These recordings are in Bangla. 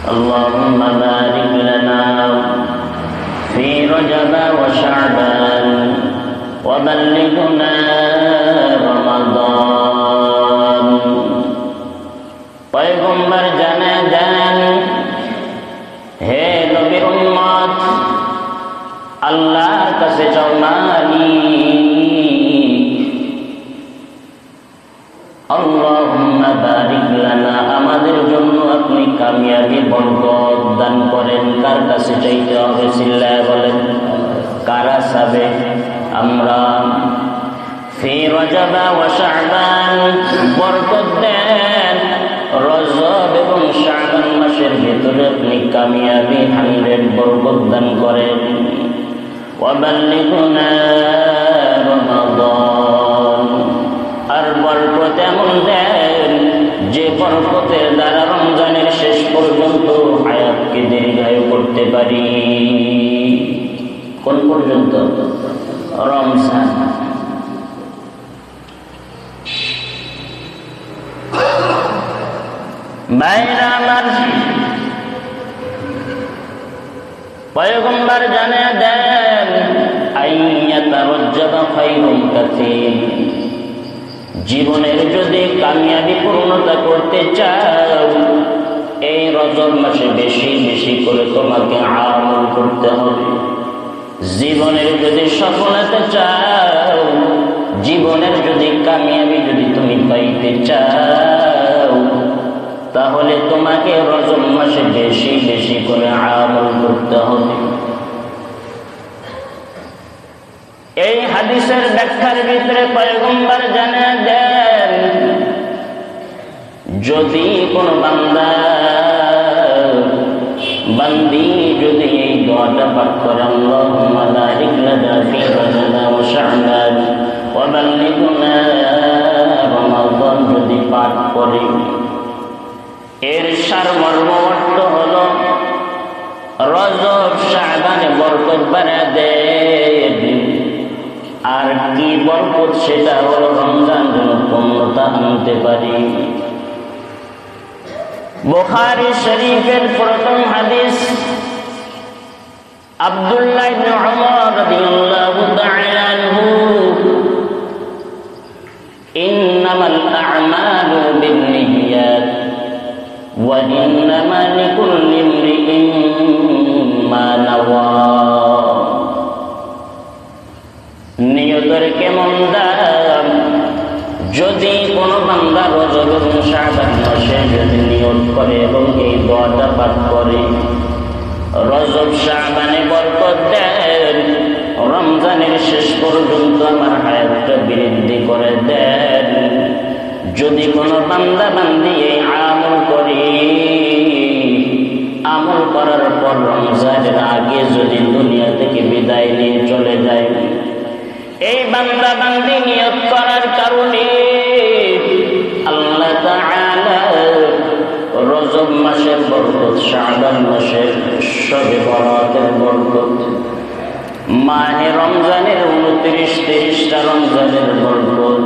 اللهم بارك لنا في رجب وشعبان وبلغنا رمضان পয়গম্বর জানায় দেন, হে নবীর উম্মত, আল্লাহর কাছে চাও আল্লাহুম্মা বারিক লানা, আমাদের জন্য আপনি কামিয়াবি বরকত দান করেন। কার কাছে চাইতে হবে? চিল্লায় বলেন, কারা চাবে? আমরা। ফি রজব ওয়া শাবান, বরকত দেন রজব এবং শাবান মাসের ভিতরে আপনি কামিয়াবি 100 বরকত দান করেন। ওয়া বাল্লিগুনা রমাদান, আর বরকত এমন দেন যে বরকতের দ্বারা রমজানের শেষ পর্যন্ত হায়াতকে দীর্ঘায়ু করতে পারি। কোন পর্যন্ত? রমজান। ভাইরা আমার, পয়গম্বর জানিয়ে দেন, আইয়াতারাজ্জাবা খায়রুন কাসীর, জীবনের যদি কামিয়াবি পূর্ণতা করতে চাও, এই রজব মাসে বেশি বেশি করে তোমাকে আমল করতে হবে। জীবনের যদি সফলতা চাও, জীবনের যদি কামিয়াবি যদি তুমি পাইতে চাও, তাহলে তোমাকে রজব মাসে বেশি বেশি করে আমল করতে হবে। এই হাদিসের ব্যাখ্যার ভিতরে পয়গম্বর জানিয়ে দেন, যদি কোন বান্দি যদি এই দোয়াটা পাঠ করে, আল্লাহুম্মা বারিক লানা ফি রজব ওয়া শাবান ওয়া বাল্লিগনা রমাদান, যদি পাঠ করে, এর সারমর্ম অর্থ হলো রজব শাবানে বরকত বাড়া দেন। আর কি বরকত? সেটা হলো রমজান যেন পূর্ণতা আনতে পারি। বুখারী শরীফের প্রথম হাদিস, আব্দুল্লাহ ইবনে উমর রাদিয়াল্লাহু তাআলা আনহু, ইন্নামাল আ'মালু বিন্নিয়াত ওয়া ইন্নামা লিকুল্লি ইমরিইন মা নাওয়া। নিয়তের কেমন দাম? যদি কোন বান্দা রজব এবং শাবান মাসে যদি নিয়ত করে এবং এই দোয়াটা পাঠ করে, রজব শাবানে বরকত দেন, রমজানের শেষ পর্যন্ত আমার হায়াতটা বৃদ্ধি করে দেন। যদি কোন বান্দা বান্দি এই আমল করে, আমল করার পর রমজানের আগে যদি দুনিয়া থেকে বিদায় নিয়ে চলে যায়, এই বান্দা বান্দি নিয়ত করার কারণে আল্লাহ তাআলা রজব মাসের বরকত, শাবান মাসের শবে বরাতের বরকত, মাহে রমজানের 29-30টা রমজানের বরকত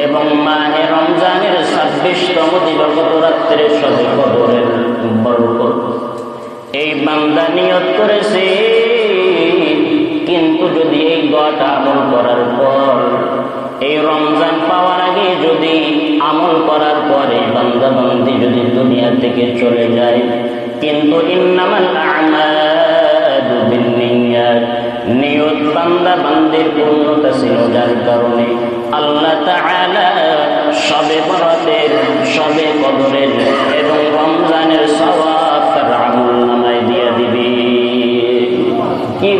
এবং মাহে রমজানের 26তম দিবাগত রাত্রে শবে কদরের বরকত এই বান্দা নিয়ত করেছে। কিন্তু যদি এই দোয়াটা আমল করার পর, এই রমজান পাওয়ার আগে যদি আমল করার পরে বান্দা বান্দি যদি দুনিয়া থেকে চলে যায়, কিন্তু ইন্নামাল আ'মালু বিন্নিয়াত, নিয়ত বান্দা বান্দির পূর্ণতা ছিল, যার কারণে আল্লাহ তাআলা শবে বরাতের, শবে কদরের এবং রমজানের সওয়াব তার আমলনামায় দিয়ে দিবে। কি